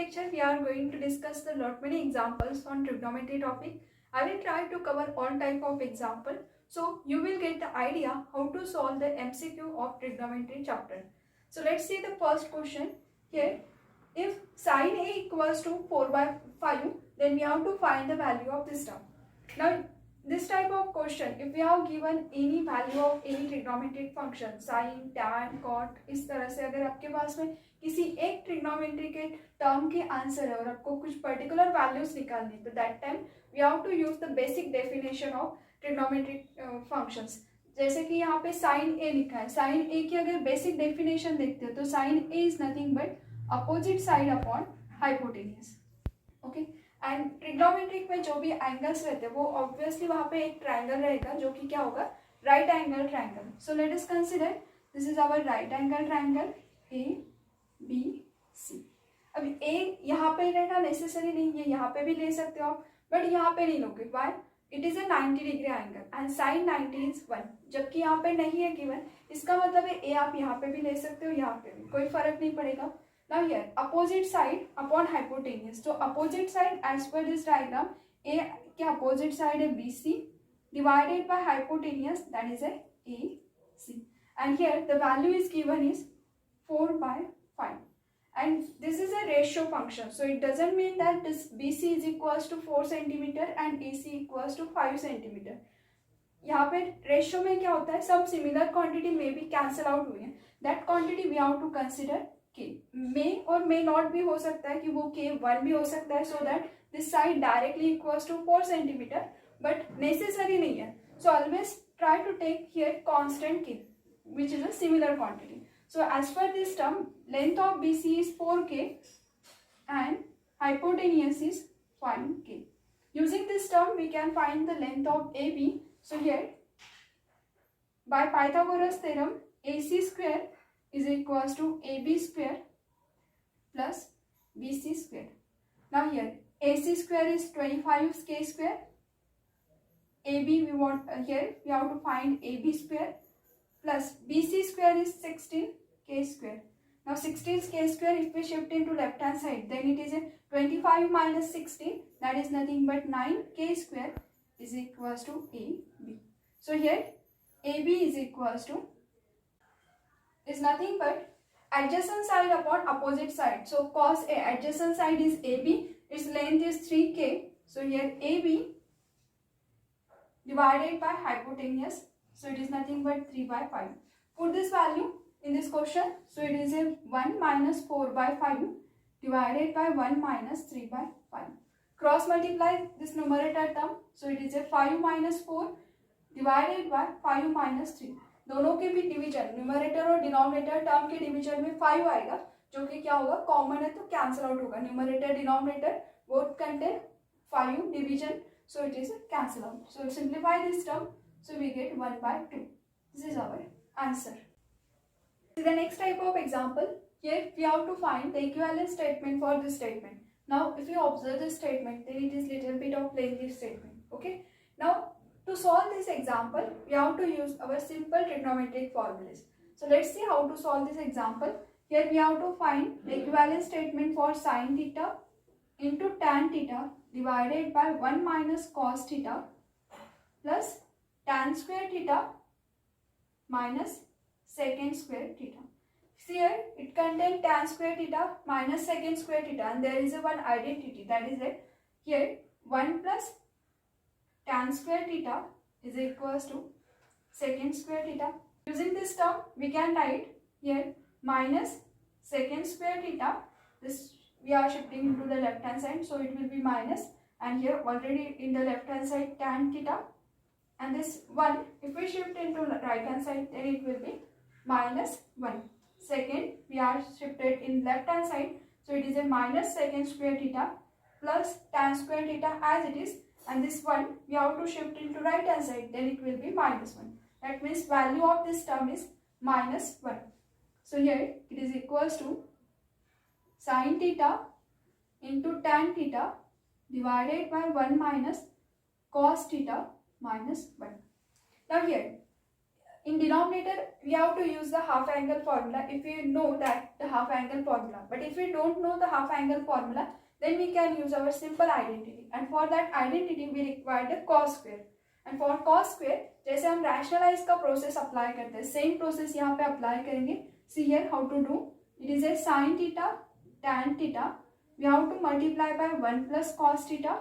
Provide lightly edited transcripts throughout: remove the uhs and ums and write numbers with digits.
lecture, we are going to discuss the lot many examples on trigonometry topic. I will try to cover all type of example, so you will get the idea how to solve the MCQ of trigonometry chapter. So let's see the first question here. If sin A equals to 4 by 5, then we have to find the value of this term. Now, this type of question, if we have given any value of any trigonometric function, sin, tan, cot, इस तरह से अगर आपके पास में किसी एक trigonometry के term के आंसर है और आपको कुछ पर्टिकुलर वैल्यूज निकालनी है, तो that time we have to use the basic definition of trigonometric functions. जैसे कि यहाँ पे साइन ए लिखा है. साइन ए की अगर बेसिक डेफिनेशन देखते हो तो sine A is nothing but opposite side upon hypotenuse. Okay. And trigonometric में जो भी एंगल्स रहते हैं वो ऑब्वियसली वहाँ पे एक ट्राइंगल रहेगा जो कि क्या होगा, right angle triangle. So let us consider this is our right angle triangle A B C. अब ए यहाँ पे रहना नेसेसरी नहीं है, यहाँ पे भी ले सकते हो आप, बट यहाँ पे नहीं लोगे. Why? It is a 90 degree angle and sine 90 is 1, जबकि यहाँ पे नहीं है गिवन. इसका मतलब है ए आप यहाँ पे भी ले सकते हो, यहाँ पे भी, कोई फर्क नहीं पड़ेगा. Now here opposite side upon hypotenuse. So opposite side as per this diagram, A के opposite side है BC divided by hypotenuse, that is a AC. And here the value is given is 4 by 5. And this is a ratio function. So it doesn't mean that this BC is equals to 4 centimeter and AC equals to 5 centimeter. यहाँ पे ratio में क्या होता है, सब similar quantity में भी cancel out हुई है. That quantity we have to consider K. मे और मे नॉट भी हो सकता है कि वो के 1 भी हो सकता है, so that this side directly equals to 4 centimetre, but necessary नहीं है. So always try to take here constant के which is a similar quantity. So as per this term length of BC is 4k and hypotenuse is 5k. Using this term we can find the length of AB. So here by Pythagoras theorem AC square is equals to AB square plus BC square. Now here AC square is 25k square. AB we want here we have to find AB square plus BC square is 16k square. Now 16k square if we shift into left hand side, then it is a 25 minus 16, that is nothing but 9k square is equals to AB. So here AB is equals to is nothing but adjacent side upon opposite side. So cos A, adjacent side is AB, its length is 3k. So here AB divided by hypotenuse, so it is nothing but 3 by 5. Put this value in this question. So it is a 1 minus 4 by 5 divided by 1 minus 3 by 5. Cross multiply this numerator term. So it is a 5 minus 4 divided by 5 minus 3. दोनों के भी division, numerator और denominator term के division में 5 आएगा, जो कि क्या होगा, कॉमन है तो कैंसिल आउट होगा. Numerator denominator both contain 5 division, so it is a cancel out. So simplify this term, so we get 1 by 2. This is our answer. The next type of example, here we have to find the equivalent statement for this statement. Now if you observe this statement, then it is little bit of lengthy statement. Okay. Now to solve this example, we have to use our simple trigonometric formulas. So let's see how to solve this example. Here we have to find the equivalent statement for sin theta into tan theta divided by 1 minus cos theta plus tan square theta minus secant square theta. Here it contains tan square theta minus secant square theta, and there is a one identity, that is that here 1 plus tan square theta is equals to secant square theta. Using this term we can write here minus secant square theta. This we are shifting into the left hand side, so it will be minus, and here already in the left hand side tan theta, and this 1 if we shift into the right hand side, then it will be minus 1. Second we are shifted in left hand side, so it is a minus secant square theta plus tan square theta as it is, and this 1 we have to shift into right hand side, then it will be minus 1. That means value of this term is minus 1. So here it is equals to sin theta into tan theta divided by 1 minus cos theta minus 1. Now here in denominator we have to use the half angle formula if we know that the half angle formula. But if we don't know the half angle formula, then we can use our simple identity, and for that identity we require the cos square. And for cos square, जैसे हम rationalize का process apply करते हैं, same process यहाँ पे apply करेंगे. See here how to do. It is a sin theta tan theta. We have to multiply by 1 plus cos theta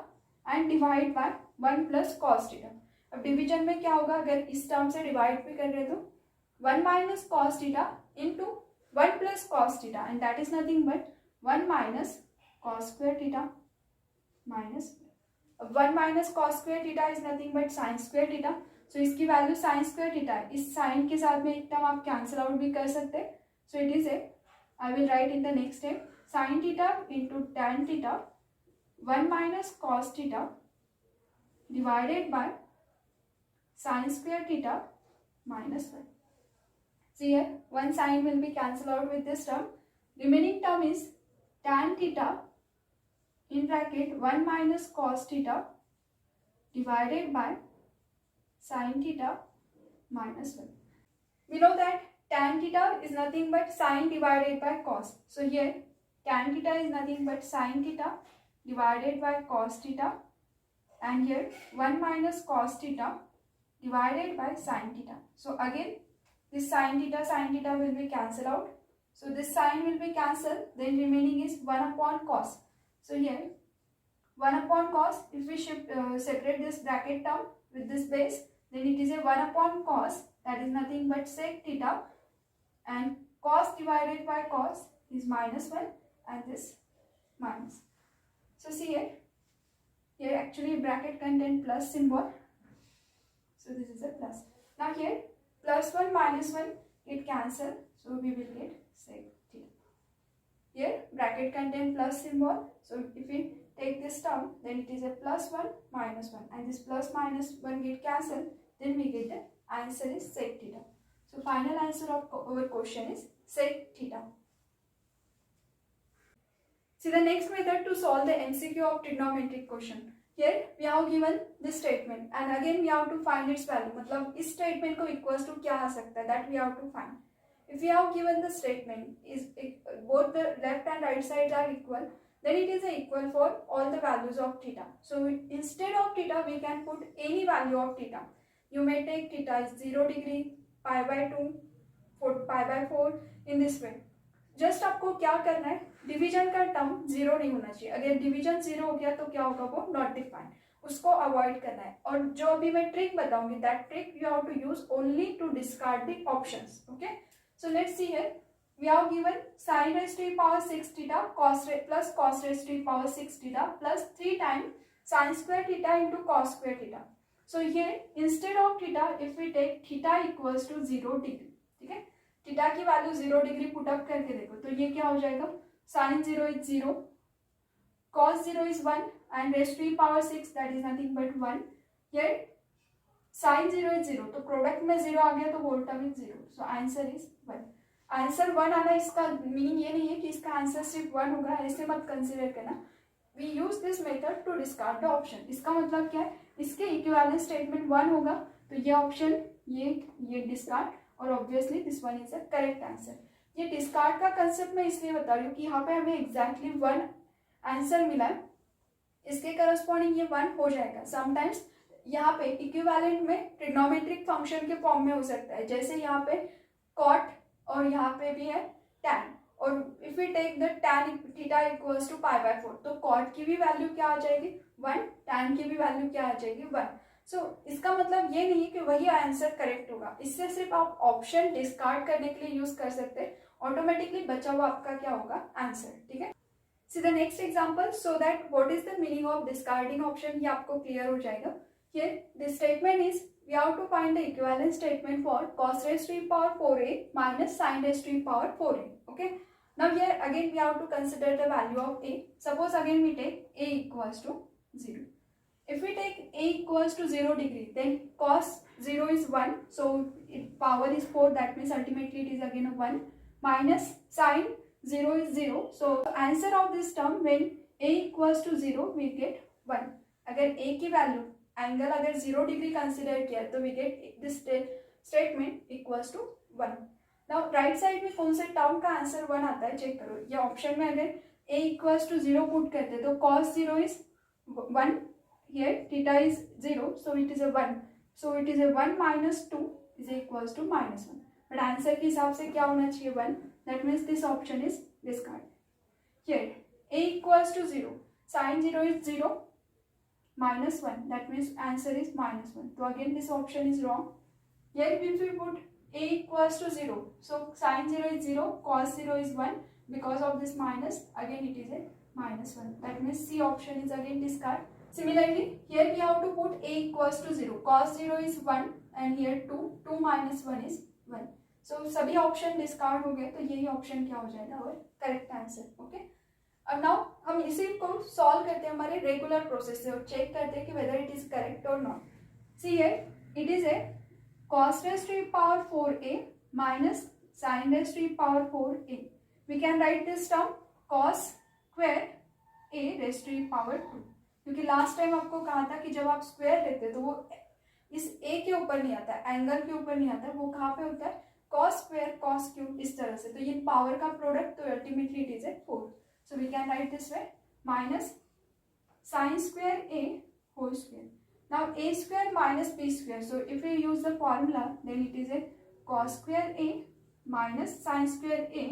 and divide by 1 plus cos theta. अब division में क्या होगा, अगर इस टर्म से डिवाइड भी कर रहे तो 1 minus cos theta into 1 plus cos theta, and that is nothing but 1 minus cos square theta minus 1 minus cos square theta is nothing but sin square theta. So इसकी वैल्यू sin square theta है. इस sin के साथ में एक term आप cancel out भी कर सकते हैं. So it is a, I will write in the next step, sin theta into tan theta 1 minus cos theta divided by sin square theta minus 1. See here, one sign will be cancelled out with this term. Remaining term is tan theta in bracket 1 minus cos theta divided by sin theta minus 1. We know that tan theta is nothing but sin divided by cos. So here tan theta is nothing but sin theta divided by cos theta, and here 1 minus cos theta divided by sin theta. So again this sin theta will be cancelled out. So this sin will be cancelled, then remaining is 1 upon cos. So here 1 upon cos, if we separate this bracket term with this base, then it is a 1 upon cos, that is nothing but sec theta, and cos divided by cos is minus 1 and this minus. So see here actually bracket contain plus symbol. So this is a plus. Now here plus 1 minus 1 get cancelled. So we will get sec theta. Here bracket contain plus symbol. So if we take this term, then it is a plus 1 minus 1. And this plus minus 1 get cancelled. Then we get the answer is sec theta. So final answer of our question is sec theta. See the next method to solve the MCQ of trigonometric question. Here we have given this statement and again we have to find its value. मतलब इस statement को equals to क्या आ सकता है, that we have to find. If we have given the statement is both the left and right sides are equal, then it is equal for all the values of theta. So instead of theta we can put any value of theta. You may take theta is 0 degree, pi by 2, pi by 4 in this way. Just आपको क्या करना है, division का term zero नहीं होना चाहिए. अगर division zero हो गया तो क्या होगा, वो नॉट डिफाइंड, उसको अवॉइड करना है. और जो अभी मैं ट्रिक बताऊंगी, that trick you have to use only to discard the options. Okay, so let's see here we have given sin raised to the power 6 theta plus cos raised to the power 6 theta plus 3 times sin square theta into cos square theta. So here instead of theta, if we take theta equals to 0 degree, ठीक है, theta की value 0 degree put up करके देखो तो ये क्या हो जाएगा, sin 0 is 0, cos 0 is 1 and raised to the power 6 that is nothing but 1. Here sin 0 is 0, तो प्रोडक्ट में 0 आ गया तो whole term is 0. So answer is 1. Answer 1 आना इसका मीनिंग ये नहीं है कि इसका आंसर सिर्फ 1 होगा, ऐसे मत कंसीडर करना. We use this method to discard the option. इसका मतलब क्या है, इसके इक्विवेलेंट स्टेटमेंट 1 होगा तो ये ऑप्शन ये डिस्कार्ड, और obviously this one is the correct answer. ये डिस्कार्ड का कंसेप्ट मैं इसलिए बता रही हूँ कि यहाँ पे हमें एग्जैक्टली 1 आंसर मिला है, इसके करस्पॉन्डिंग ये 1 हो जाएगा. समटाइम्स यहाँ पे इक्विवेलेंट में ट्रिग्नोमेट्रिक फंक्शन के फॉर्म में हो सकता है, जैसे यहाँ पे कॉट और यहाँ पे भी है टैन. और if we take the tan theta equals to pi by 4, तो कॉट की भी वैल्यू क्या आ जाएगी 1, टैन की भी वैल्यू क्या आ जाएगी 1. सो इसका मतलब ये नहीं कि वही आंसर करेक्ट होगा, इससे सिर्फ आप ऑप्शन डिस्कार्ड करने के लिए यूज कर सकते हैं, ऑटोमेटिकली बचा हुआ आपका क्या होगा आंसर. ठीक है, see the next example so that what is the meaning of discarding option, ये आपको क्लियर हो जाएगा. Here the statement is we have to find the equivalent statement for cos raised to the power 4a minus sin raised to the power 4a. okay, now here again we have to consider the value of a. Suppose again we take a equals to 0. If we take a equals to 0 degree, then cos 0 is 1, so power is 4, that means ultimately it is again a 1, minus sin 0 is 0, so the answer of this term when a equals to 0 we get 1. अगर a की value angle अगर 0 degree consider किया तो we get this statement equals to 1। Now right side में कौन से term का answer 1 आता है चेक करो। ये ऑप्शन में अगर a इक्वल्स टू 0 पुट करते तो cos 0 is 1, here theta is 0, so it is a 1, so it is a 1 minus 2 is equals to minus 1, but answer के हिसाब से क्या होना चाहिए 1, that means this option is discard। here a equals to 0, sin 0 is 0, minus 1, that means answer is minus 1, so again this option is wrong। here if we put a equals to 0, so sin 0 is 0, cos 0 is 1, because of this minus again it is a minus 1, that means C option is again discard। Similarly, here we have to put a equals to 0, cos 0 is 1 and here 2, 2 minus 1 is 1, so सभी option discard हो गए, तो यही option क्या हो जाएगा और correct answer. Okay, अब नाउ हम इसी को सॉल्व करते हैं हमारे रेगुलर प्रोसेस से और चेक करते हैं कि वेदर इट इज करेक्ट और not. See here it is A cos raised to the power 4a minus sin raised to the power 4a, we can write this term cos square a raised to the power 2, क्योंकि last time आपको कहा था कि जब आप square लेते तो वो इस a के ऊपर नहीं आता, एंगल के ऊपर नहीं आता, वो कहाँ पे होता है cos स्क्वायर cos क्यूब, इस तरह से। तो ये पावर का प्रोडक्ट, तो ultimately it is a 4, so we can write this way minus sin square a whole square। Now a square minus b square, so if we use the formula then it is a cos square a minus sin square a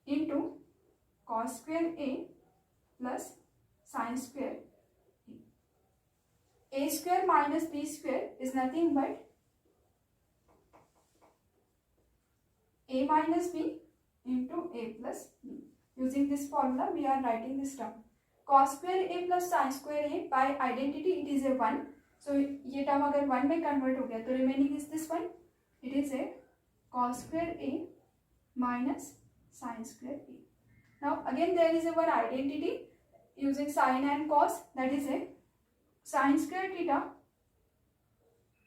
into cos square a plus sin square a। a square minus b square is nothing but a minus b into a plus b। Using this formula we are writing this term cos square a plus sin square a, by identity it is a 1, so ये term अगर 1 में convert हो गया तो remaining is this one, it is A cos square a minus sin square a। now again there is a one identity using sin and cos, that is a sin square theta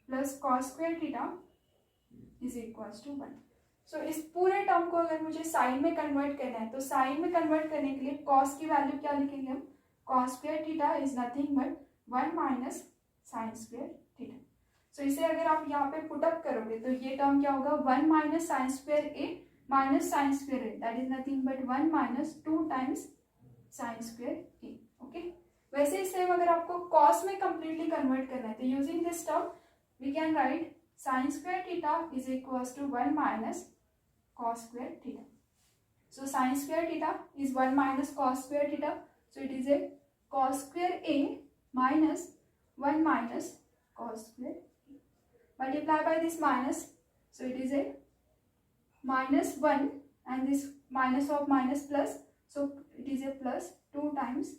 plus cos square theta is equals to 1। सो इस पूरे term को अगर मुझे sign में convert करना है तो sign में कन्वर्ट करने के लिए कॉस की वैल्यू क्या लिखेंगे हम, cos square theta is nothing but 1 minus sine square theta. So इसे अगर आप यहाँ पे पुटअप करोगे तो ये टर्म क्या होगा 1 minus sine square A minus sine square A, that is nothing but 1 minus 2 times sine square A. Okay, वैसे ही सेम अगर आपको कॉस में कंप्लीटली कन्वर्ट करना है तो using this term we can write sine square theta is equals to 1 minus cos square theta। So sin square theta is 1 minus cos square theta, so it is a cos square a minus 1 minus cos square a, multiply by this minus, so it is a minus 1 and this minus of minus plus, so it is a plus 2 times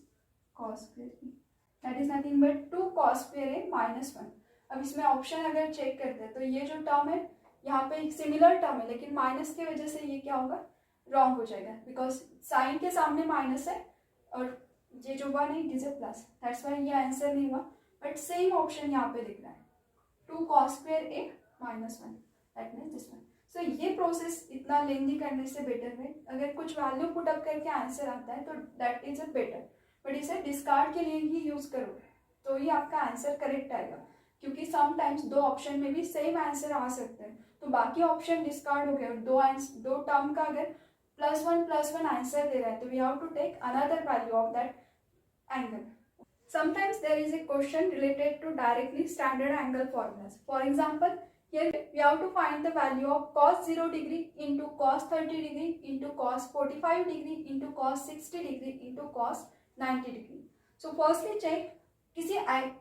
cos square a, that is nothing but 2 cos square a minus 1। अब इसमें option अगर check करते हैं तो ये जो term है यहाँ पे एक सिमिलर टर्म है, लेकिन माइनस की वजह से ये क्या होगा रॉन्ग हो जाएगा, बिकॉज साइन के सामने माइनस है और ये जो वन है it is A plus, that's why ये आंसर नहीं हुआ। बट सेम ऑप्शन यहाँ पे दिख रहा है 2 cos square A minus 1, that means this one. So ये प्रोसेस इतना लेंदी करने से बेटर है अगर कुछ वैल्यू पुट अप करके आंसर आता है तो that is a better, but इसे डिस्कार्ड के लिए ही यूज करोगे तो ही आपका आंसर करेक्ट आएगा, क्योंकि समटाइम्स दो ऑप्शन में भी सेम आंसर आ सकते हैं तो बाकी ऑप्शन डिस्कार्ड हो गए और दो टर्म का अगर +1 आंसर दे रहा है तो we have to take another value of that angle. Sometimes there is a question related to directly standard angle formulas. For example here we have to find the value of cos 0 degree into cos 30 degree into cos 45 degree into cos 60 degree into cos 90 degree। so firstly check किसी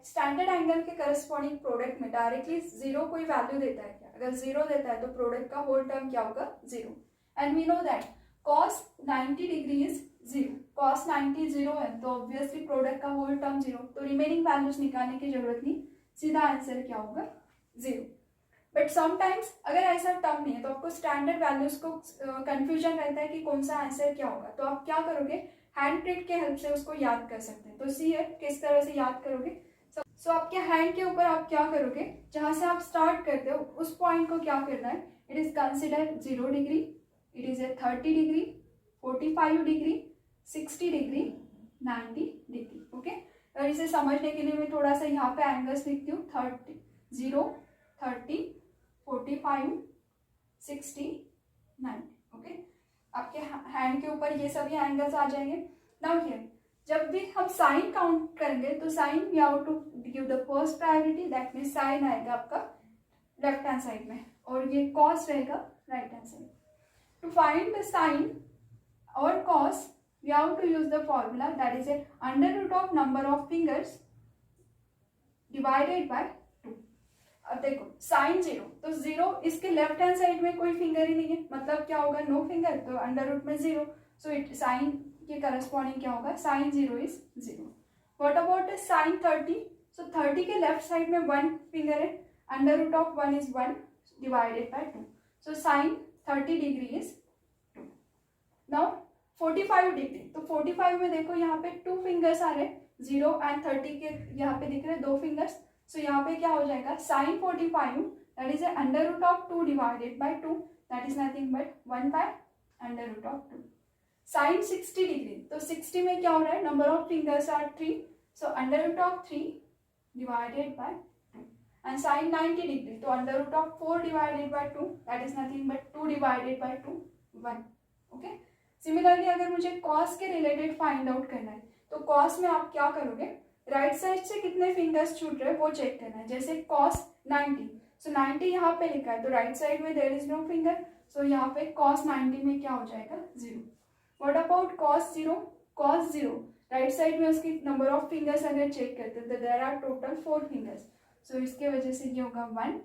standard angle के corresponding product में directly zero कोई value देता है क्या, अगर zero देता है तो प्रोडक्ट का होल टर्म क्या होगा zero, and we know that cos 90 degree is zero, cos 90 zero है तो ऑब्वियसली प्रोडक्ट का होल टर्म जीरो, तो रिमेनिंग वैल्यूज निकालने की जरूरत नहीं, सीधा आंसर क्या होगा जीरो। बट समटाइम्स अगर ऐसा टर्म नहीं है तो आपको स्टैंडर्ड वैल्यूज को कंफ्यूजन रहता है कि कौन सा आंसर क्या होगा, तो आप क्या करोगे हैंड ट्रिक के हेल्प से उसको याद कर सकते हैं। तो सी है किस तरह से याद करोगे, सो आपके हैंड के ऊपर आप क्या करोगे, जहां से आप स्टार्ट करते हो उस पॉइंट को क्या करना है, it is consider 0 degree, it is A 30 degree 45 degree 60 degree 90 degree. Okay, और इसे समझने के लिए मैं थोड़ा सा यहाँ पे एंगल्स लिखती हूँ 0 30 45, 60, 90. ओके, आपके हैंड के ऊपर ये सभी एंगल्स आ जाएंगे. नाउ हियर जब भी हम साइन काउंट करेंगे तो sine we have to give the first priority, that means sine आएगा आपका लेफ्ट हैंड साइड में और ये कॉस रहेगा right hand side. To find the sine और cos we have to use the formula, that is a under root of number of fingers divided by 2. अब देखो sign 0, तो 0 इसके लेफ्ट हैंड साइड में कोई फिंगर ही नहीं है, मतलब क्या होगा, नो फिंगर, तो अंडर रूट में 0. सो इट साइन के करस्पॉन्डिंग क्या होगा, sine 0 is 0. What about sine 30? So 30 के लेफ्ट साइड में 1 फिंगर है, under root of 1 is 1 divided by 2. So sine 30 degree is 2. Now 45 degree, तो 45 में देखो यहाँ पे 2 फिंगर्स आ रहे, 0 एंड 30 के यहाँ पे दिख रहे 2 फिंगर्स. सो यहाँ पे क्या हो जाएगा, sine 45 that is under root of 2 divided by 2, that is nothing but 1 by under root of 2. Sine 60 degree, तो 60 में क्या हो रहा है, number of fingers are 3, so under root of 3 divided by 2. And sine 90 degree, तो under root of 4 divided by 2, that is nothing but 2 divided by 2, 1. Okay. Similarly अगर मुझे cos के रिलेटेड फाइंड आउट करना है तो कॉस में आप क्या करोगे, राइट साइड से कितने फिंगर्स छूट रहे हैं वो चेक करना है. जैसे कॉस 90, सो 90 यहाँ पे लिखा है तो राइट साइड में there is no finger, so यहाँ पे कॉस 90 में क्या हो जाएगा, 0. What about cos 0? Cos 0 right side में उसकी नंबर ऑफ फिंगर्स अगर चेक करते हैं तो there are total 4 fingers, so इसके वजह से ये होगा 1.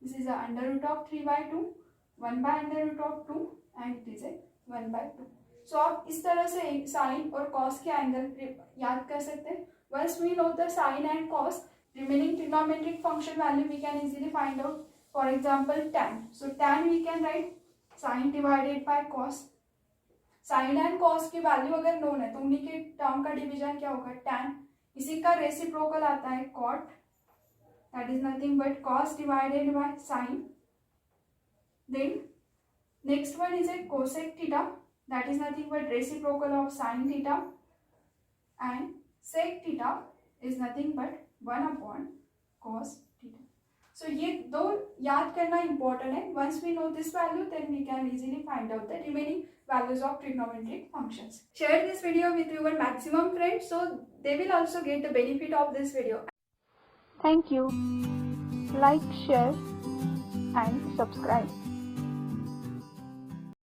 This is under root of 3 by 2, 1 by under root of 2 and it is 1 bye 2. सो आप इस तरह से साइन और कॉस के एंगल याद कर सकते हैं. Once we know the sine and cos, remaining trigonometric function value we can easily find out. For example tan, so tan we can write sine divided by cos. Sine and cos की value अगर known है तो उन्हीं के term का division क्या होगा, tan. इसी का रेसिप्रोकल आता है cot, that is nothing but cos divided by sin. Then next one is a cosec theta, that is nothing but reciprocal of sin theta, and sec theta is nothing but 1 upon cos theta. So ये दो याद करना important है. Once we know this value, then we can easily find out the remaining values of trigonometric functions. Share this video with your maximum friends so they will also get the benefit of this video. Thank you. Like, share and subscribe.